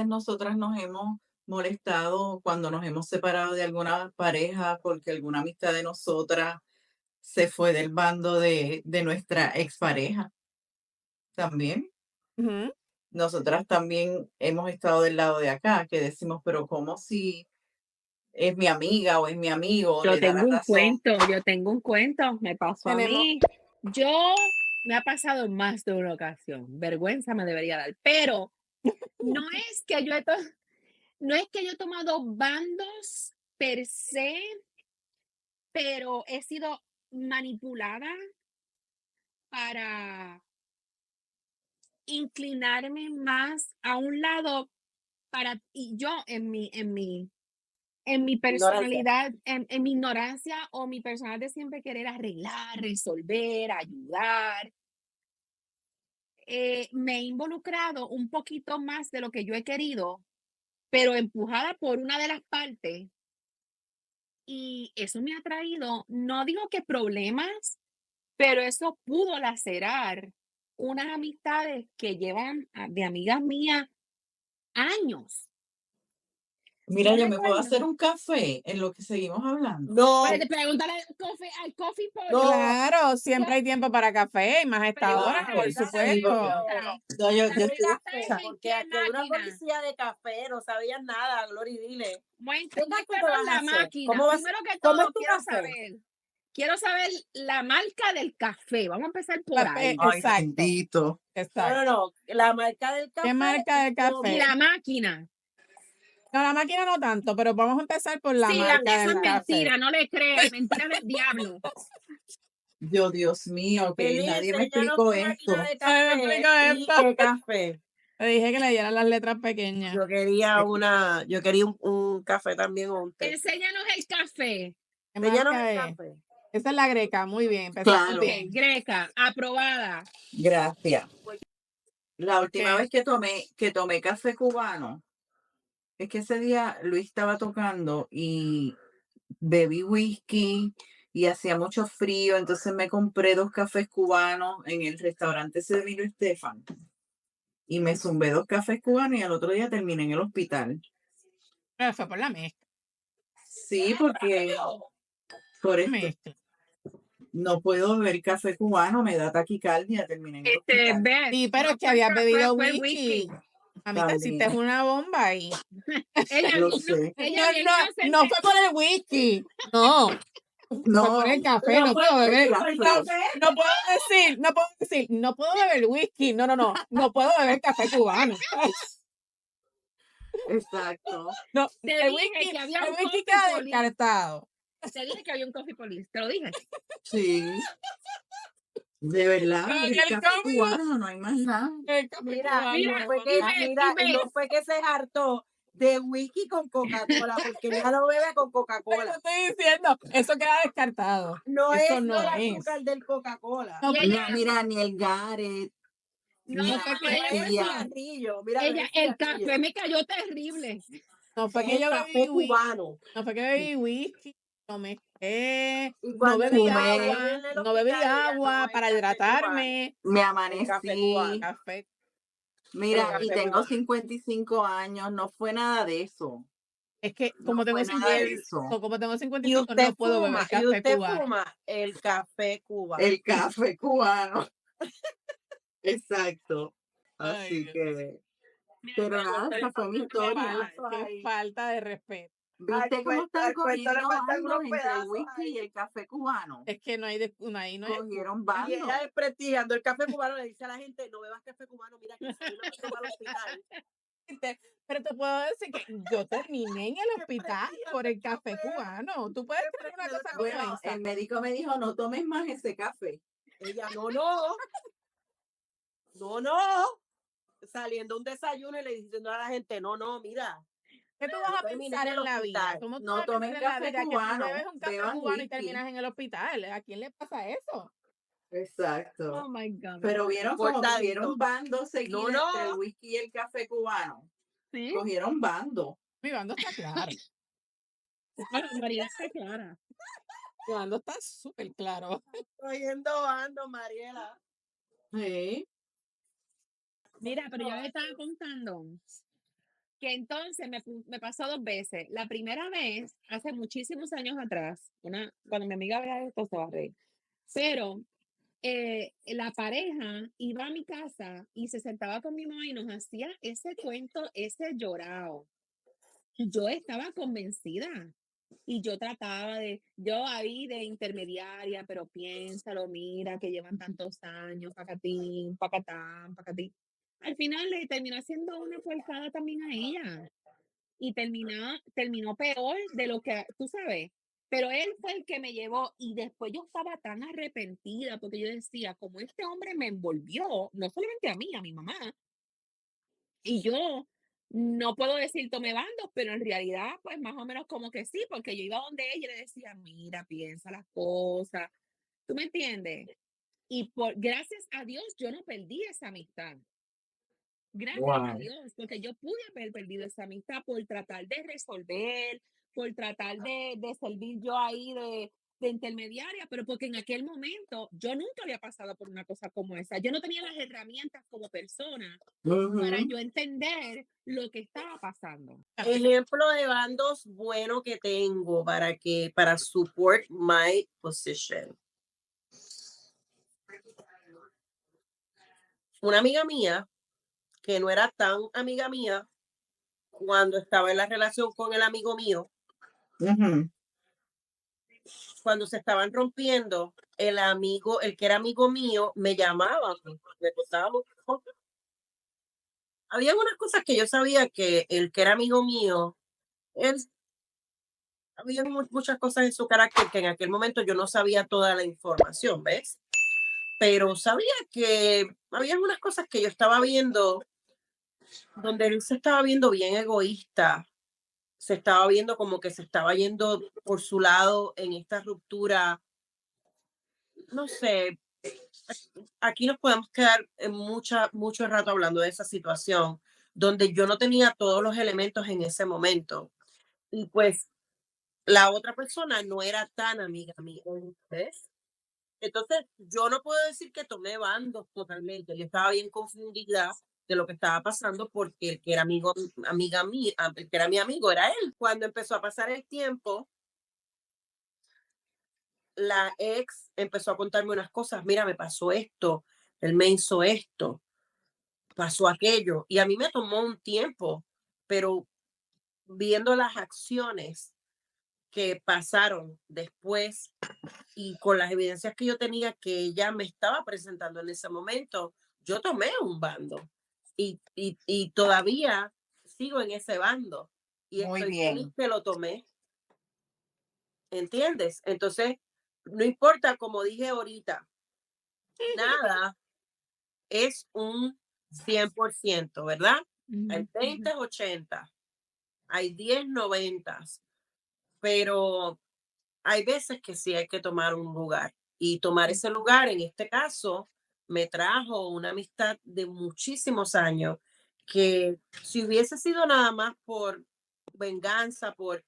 nosotras nos hemos molestado cuando nos hemos separado de alguna pareja porque alguna amistad de nosotras se fue del bando de nuestra expareja? También. Ujú. Nosotras también hemos estado del lado de acá, que decimos, pero ¿cómo si es mi amiga o es mi amigo, le da la razón? Yo tengo un cuento, me pasó a Tenemos, mí. Me ha pasado más de una ocasión, vergüenza me debería dar, pero no es que no es que yo he tomado bandos per se, pero he sido manipulada para inclinarme más a un lado y yo en mi Ignorancia. personalidad, en mi ignorancia o mi personalidad de siempre querer arreglar, resolver, ayudar, me he involucrado un poquito más de lo que yo he querido, pero empujada por una de las partes, y eso me ha traído, no digo que problemas, pero eso pudo lacerar unas amistades que llevan de amigas mías años. Mira, Yo yo me puedo recuerdo, hacer un café en lo que seguimos hablando. No, pues pregúntale al coffee no, polly. Claro, siempre hay tiempo para café, y más a esta hora, por Pregúntale, Sí, supuesto. porque no, yo dame estoy ¿café café, escuchando. en porque qué aquí hay una máquina? policía de café, no sabían nada, Glory, dile. ¿Qué café te Muéstranos vas a la hacer? máquina. Primero que ¿Cómo es todo, tu café? quiero saber la marca del café. Vamos a empezar por ahí. Ay, Exacto, bendito. No, exacto. no, la marca del ¿Qué café marca de y cómo. Y café? la máquina. No, la máquina no tanto, pero vamos a empezar por la Sí, marca eso es del café. mentira, no le creas, mentira del diablo. Dios mío, que Feliz, nadie me enséñanos explicó tu máquina esto. de Ay, me café explico y esto. qué café. Le dije que le dieran las letras pequeñas. Yo quería un café también o un té. Enséñanos el café. ¿Qué Enséñanos marca el es? café. Esa es la greca, muy bien, empezamos Claro, Ok, bien. Greca, aprobada. gracias. La última Ok. vez que tomé café cubano, es que ese día Luis estaba tocando y bebí whisky y hacía mucho frío, entonces me compré 2 cafés cubanos en el restaurante ese de Vino Estefan y me zumbé 2 cafés cubanos y al otro día terminé en el hospital. Pero fue por la mezcla. Sí, porque por esto mezcla. no puedo beber café cubano, me da taquicardia, terminé en el hospital. Beth, Sí, pero no es que fue el habías café, bebido fue el whisky. A mí te También, hiciste una bomba ahí. Ella lo vino, sé. ella bien No inocente. fue por el whisky. No. Fue por No, el café, no fue puedo el beber. café. No puedo decir, no puedo beber whisky. No puedo beber café cubano. Exacto. No, Te el dije whisky, que había el un whisky coffee queda police. descartado. Te dije que había un coffee police. Te lo dije. Sí, de verdad, Pero el el café coffee, cubano, no hay más nada. el café Mira, y cubano. no fue que, y no fue que se hartó de whisky con Coca-Cola, porque ella lo bebe con Te Coca-Cola. estoy diciendo, eso queda descartado. No Eso es no el es. azúcar del Coca-Cola. No, Y porque ella, Mira, ni el Garet, no, ni no fue y que, ella No es el decía, María. cigarrillo. Mira, no es ella, el el cigarrillo. café me cayó terrible. no fue Es que el yo café bebí whisky. cubano. No fue que bebí whisky, no mezclé, Y no cuando bebí ella estaba Fumé, agua, en el no bebí hospital, ella agua no, el para café cubano. hidratarme. me El café cubano. amanecí. Café, Mira, y café tengo cubano. 55 años, no fue nada de eso. es que No como tengo fue nada de 50, eso. como tengo Y 55, usted no puedo beber y café usted cubano. fuma el café cubano. El café cubano. Exacto. Ay, Así Dios. que, Mira, pero pero nada, esa fue mi historia. Qué falta de respeto. ¿Viste cómo están Al cuento le cogiendo faltan unos bandos entre el pedazos whisky ahí. y el café cubano? Es que no hay, ahí no hay Cogieron Y bandos. ella desprestigiando el café cubano le dice a la gente, no bebas café cubano, mira que si no te va al hospital. Pero te puedo decir que yo terminé en el hospital Desprestigiando por el el café café. cubano. ¿Tú puedes creer una Desprestigiando el cosa café. como Bueno, esa? el médico me dijo, no tomes más ese café. Ella, no. Saliendo a un desayuno y le diciendo a la gente, no, mira, ¿Qué tú yo vas a terminé pensar en el en la vida? hospital. ¿Cómo tú No vas a tomen pensar en la café vida que tú cubano, bebes un café beban cubano y whisky. terminas en el hospital? ¿A quién le pasa eso? Exacto. Oh my God. Pero vieron cómo Cortadito. cogieron bandos seguidos No. entre el whisky y el café cubano. ¿Sí? Cogieron bando. Mi bando está claro. Bueno, María está clara. Mi bando está súper claro. Oyendo ando, Mariela. Sí. Mira, pero yo le estaba contando que entonces me pasó 2 veces. La primera vez, hace muchísimos años atrás, cuando mi amiga vea esto se va a reír. Pero la pareja iba a mi casa y se sentaba con mi mamá y nos hacía ese cuento, ese llorado. Yo estaba convencida y yo trataba yo ahí de intermediaria, pero piénsalo, mira que llevan tantos años, pacatín, pacatán, pacatín. Al final le terminó haciendo una puercada también a ella y terminó peor de lo que, tú sabes, pero él fue el que me llevó y después yo estaba tan arrepentida porque yo decía, como este hombre me envolvió, no solamente a mí, a mi mamá, y yo no puedo decir tomé bandos, pero en realidad, pues más o menos como que sí, porque yo iba donde ella y le decía, mira, piensa las cosas, ¿tú me entiendes? Y gracias a Dios, yo no perdí esa amistad. Gracias a Wow. Dios, porque yo pude haber perdido esa amistad por tratar de resolver, por tratar de servir yo ahí de intermediaria, pero porque en aquel momento yo nunca había pasado por una cosa como esa. Yo no tenía las herramientas como persona para Ujú. yo entender lo que estaba pasando. Ejemplo de bandos bueno que tengo para support my position. Una amiga mía, que no era tan amiga mía, cuando estaba en la relación con el amigo mío, Ujú. cuando se estaban rompiendo, el que era amigo mío, me llamaba, me contaba muchas cosas. Había unas cosas que yo sabía que el que era amigo mío, él, había muchas cosas en su carácter que en aquel momento yo no sabía toda la información, ¿ves? Pero sabía que había unas cosas que yo estaba viendo donde él se estaba viendo bien egoísta, se estaba viendo como que se estaba yendo por su lado en esta ruptura. No sé, aquí nos podemos quedar en mucho rato hablando de esa situación donde yo no tenía todos los elementos en ese momento. Y pues la otra persona no era tan amiga mía, ¿ves? Entonces, yo no puedo decir que tomé bandos totalmente. Yo estaba bien confundida de lo que estaba pasando porque el que era amiga mía, el que era mi amigo era él. Cuando empezó a pasar el tiempo, la ex empezó a contarme unas cosas. Mira, me pasó esto, él me hizo esto, pasó aquello. Y a mí me tomó un tiempo, pero viendo las acciones que pasaron después y con las evidencias que yo tenía que ella me estaba presentando en ese momento, yo tomé un bando y todavía sigo en ese bando y Muy estoy feliz bien. que lo tomé, ¿entiendes? Entonces, no importa, como dije ahorita, nada es un 100%, ¿verdad? Hay Ujú, ujú, 20, 80, hay 10, 90, pero hay veces que sí hay que tomar un lugar y tomar ujú, ese lugar, en este caso, me trajo una amistad de muchísimos años que si hubiese sido nada más por venganza, pues,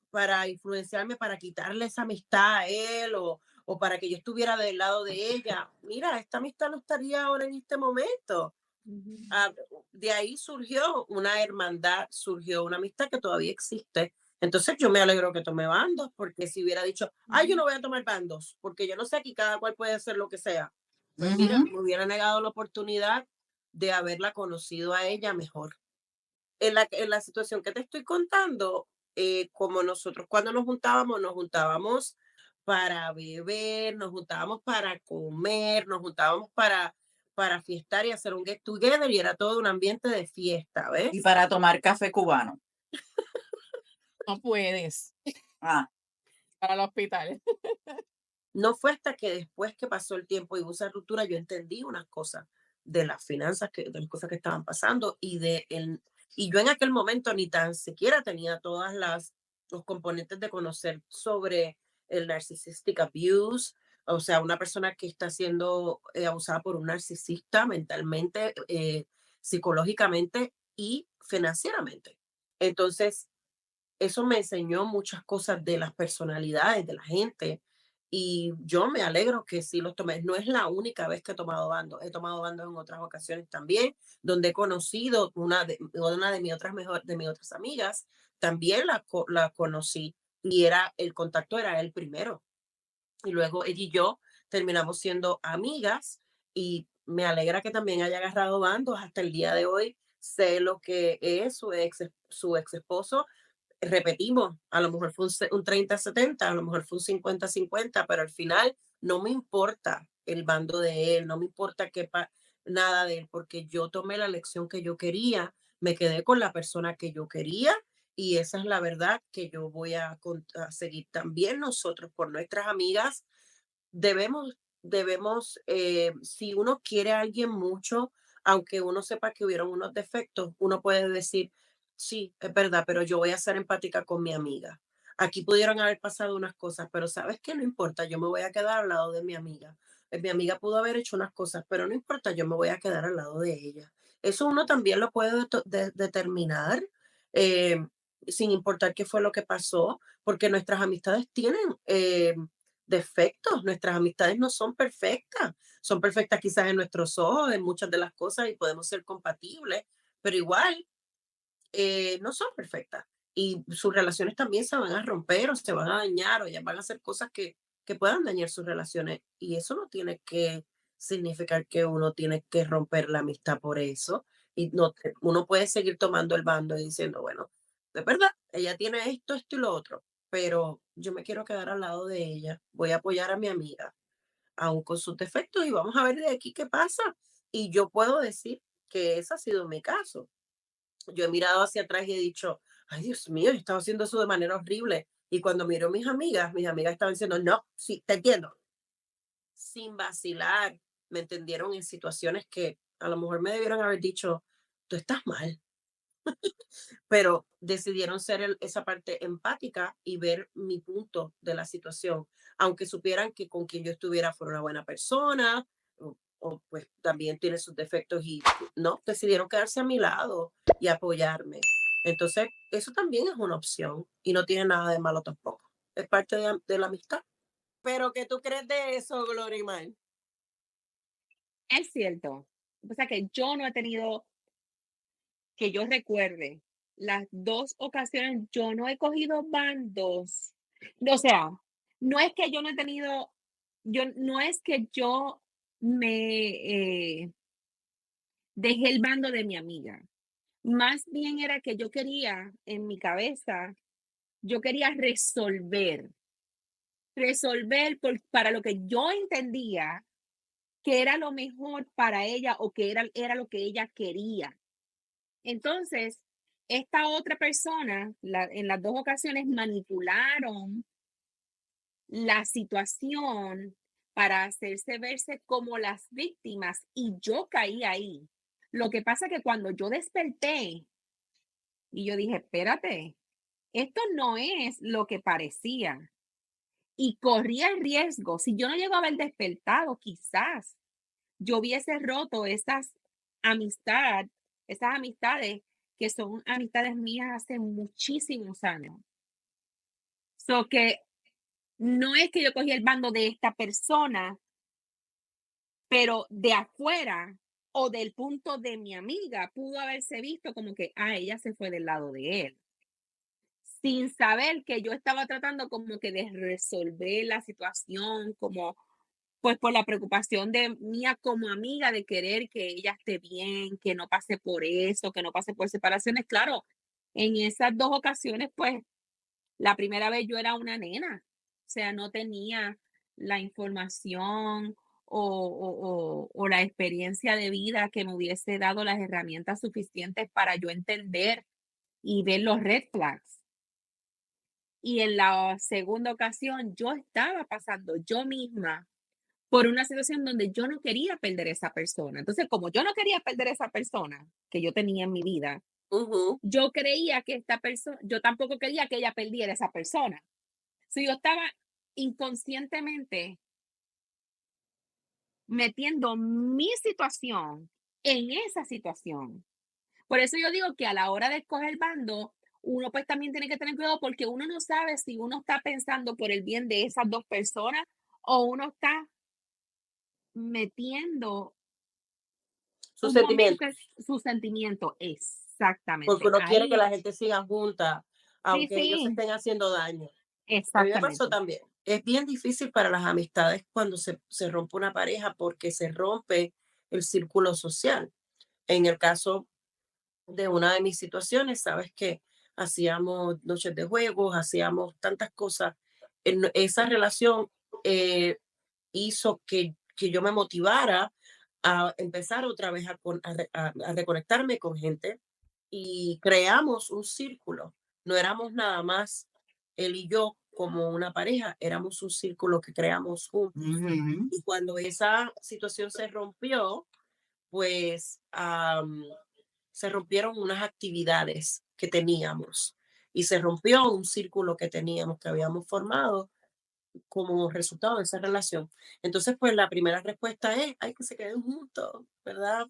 para influenciarme, para quitarle esa amistad a él o para que yo estuviera del lado de ella, mira, esta amistad no estaría ahora en este momento. ujú, Ah, de ahí surgió una hermandad, surgió una amistad que todavía existe. Entonces yo me alegro que tome bandos, porque si hubiera dicho, ay, yo ujú, no voy a tomar bandos, porque yo no sé, aquí cada cual puede hacer lo que sea. Pues mira, Ujú. me hubiera negado la oportunidad de haberla conocido a ella mejor. En la situación que te estoy contando, como nosotros cuando nos juntábamos para beber, nos juntábamos para comer, nos juntábamos para fiestar y hacer un get together y era todo un ambiente de fiesta, Y ¿ves? para tomar café cubano. No puedes Ah, para el hospital. No fue hasta que después que pasó el tiempo y hubo esa ruptura, yo entendí unas cosas de las finanzas, de las cosas que estaban pasando y yo en aquel momento ni tan siquiera tenía todas los componentes de conocer sobre el narcissistic abuse, o sea, una persona que está siendo abusada por un narcisista mentalmente, psicológicamente y financieramente. Entonces, eso me enseñó muchas cosas de las personalidades de la gente y yo me alegro que sí los tomé. No es la única vez que he tomado bandos en otras ocasiones también, donde he conocido una de de mis otras amigas, también la conocí y el contacto era el primero. Y luego ella y yo terminamos siendo amigas y me alegra que también haya agarrado bandos hasta el día de hoy. Sé lo que es su ex esposo, repetimos, a lo mejor fue un 30-70, a lo mejor fue un 50-50, pero al final no me importa el bando de él, no me importa nada de él, porque yo tomé la lección que yo quería, me quedé con la persona que yo quería y esa es la verdad que yo voy a seguir también nosotros por nuestras amigas. Si uno quiere a alguien mucho, aunque uno sepa que hubieron unos defectos, uno puede decir, sí, es verdad, pero yo voy a ser empática con mi amiga. Aquí pudieron haber pasado unas cosas, pero sabes que no importa, yo me voy a quedar al lado de mi amiga, mi amiga pudo haber hecho unas cosas, pero no importa, yo me voy a quedar al lado de ella. Eso uno también lo puede determinar, eh, sin importar qué fue lo que pasó, porque nuestras amistades tienen defectos, nuestras amistades no son perfectas quizás en nuestros ojos, en muchas de las cosas y podemos ser compatibles, pero igual no son perfectas y sus relaciones también se van a romper o se van a dañar o ya van a hacer cosas que puedan dañar sus relaciones y eso no tiene que significar que uno tiene que romper la amistad por eso y no, uno puede seguir tomando el bando y diciendo, bueno, de verdad, ella tiene esto, esto y lo otro, pero yo me quiero quedar al lado de ella, voy a apoyar a mi amiga, aún con sus defectos y vamos a ver de aquí qué pasa. Y yo puedo decir que ese ha sido mi caso. Yo he mirado hacia atrás y he dicho, ay Dios mío, yo estaba haciendo eso de manera horrible. Y cuando miro a mis amigas estaban diciendo, no, sí, te entiendo, sin vacilar, me entendieron en situaciones que a lo mejor me debieron haber dicho, tú estás mal, pero decidieron ser esa parte empática y ver mi punto de la situación, aunque supieran que con quien yo estuviera fuera una buena persona o pues también tiene sus defectos y no, decidieron quedarse a mi lado y apoyarme. Entonces, eso también es una opción y no tiene nada de malo tampoco. Es parte de la amistad. Pero, ¿qué tú crees de eso, Glorimar? Es cierto. O sea que yo no he tenido, que yo recuerde, las 2 ocasiones, yo no he cogido bandos. O sea, no es que yo no he tenido, no es que yo me dejé el bando de mi amiga. Más bien era que yo quería, en mi cabeza, yo quería resolver para lo que yo entendía que era lo mejor para ella o que era lo que ella quería. Entonces, esta otra persona, en las 2 ocasiones manipularon la situación para hacerse verse como las víctimas y yo caí ahí. Lo que pasa que cuando yo desperté y yo dije, espérate, esto no es lo que parecía y corría el riesgo. Si yo no llego a haber despertado, quizás yo hubiese roto esas amistades que son amistades mías hace muchísimos años. So que no es que yo cogí el bando de esta persona, pero de afuera o del punto de mi amiga pudo haberse visto como que, ella se fue del lado de él, sin saber que yo estaba tratando como que de resolver la situación, como pues por la preocupación de mía como amiga de querer que ella esté bien, que no pase por eso, que no pase por separaciones. Claro, en esas 2 ocasiones, pues, la primera vez yo era una nena, o sea, no tenía la información o la experiencia de vida que me hubiese dado las herramientas suficientes para yo entender y ver los red flags. Y en la segunda ocasión, yo estaba pasando yo misma por una situación donde yo no quería perder esa persona. Entonces, como yo no quería perder esa persona que yo tenía en mi vida, Ujú. yo creía que esta persona, yo tampoco quería que ella perdiera esa persona. Si yo estaba inconscientemente metiendo mi situación en esa situación. Por eso yo digo que a la hora de escoger bando, uno pues también tiene que tener cuidado porque uno no sabe si uno está pensando por el bien de esas 2 personas o uno está metiendo Sus un momento que sentimientos, su sentimiento, porque exactamente, uno quiere que ahí la gente siga junta, sí, aunque ellos se sí, estén haciendo daño. A mí me pasó exactamente. también. Es bien difícil para las amistades cuando se rompe una pareja porque se rompe el círculo social. En el caso de una de mis situaciones, sabes que hacíamos noches de juegos, hacíamos tantas cosas. Esa relación eh, hizo que yo me motivara a empezar otra vez a reconectarme con gente y creamos un círculo. No éramos nada más él y yo como una pareja, éramos un círculo que creamos juntos. Ujú. Y cuando esa situación se rompió, pues se rompieron unas actividades que teníamos y se rompió un círculo que teníamos, que habíamos formado como resultado de esa relación. Entonces, pues la primera respuesta es, hay que se queden juntos, ¿verdad?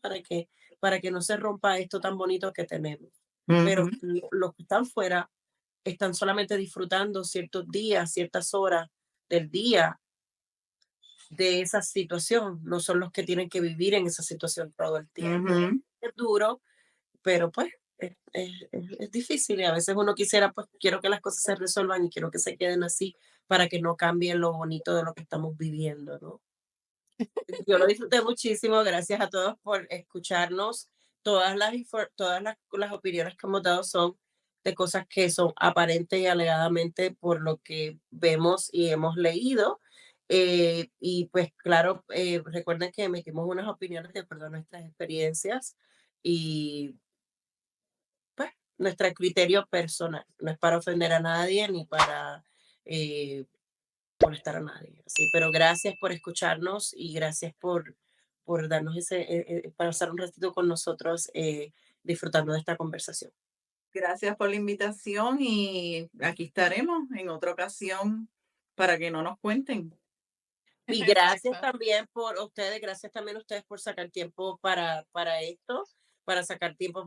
Para que no se rompa esto tan bonito que tenemos. Pero Ujú. los que están fuera están solamente disfrutando ciertos días, ciertas horas del día de esa situación, no son los que tienen que vivir en esa situación todo el tiempo. Ujú. Es duro, pero pues es difícil y a veces uno quisiera, pues quiero que las cosas se resuelvan y quiero que se queden así para que no cambien lo bonito de lo que estamos viviendo, ¿no? Yo lo disfruté muchísimo, gracias a todos por escucharnos. Todas las opiniones que hemos dado son de cosas que son aparente y alegadamente por lo que vemos y hemos leído. Y pues claro, recuerden que emitimos unas opiniones de acuerdo a nuestras experiencias y pues nuestro criterio personal. No es para ofender a nadie ni para eh, molestar a nadie, así, pero gracias por escucharnos y gracias por darnos pasar un ratito con nosotros disfrutando de esta conversación. Gracias por la invitación y aquí estaremos en otra ocasión para que no nos cuenten. Y gracias Exacto. también por ustedes, gracias también a ustedes por sacar tiempo para esto, para sacar tiempo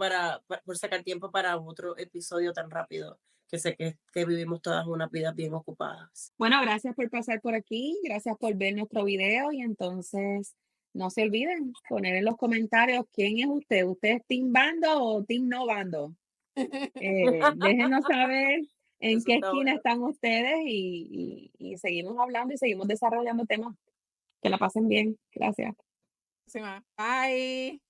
por sacar tiempo para otro episodio tan rápido, que sé que vivimos todas unas vidas bien ocupadas. Bueno, gracias por pasar por aquí, gracias por ver nuestro video y entonces no se olviden poner en los comentarios quién es usted. ¿Usted es Team Bando o Team No Bando? Déjenos saber en Eso qué está esquina bueno. están ustedes y seguimos hablando y seguimos desarrollando temas. Que la pasen bien. Gracias. Próxima. Bye.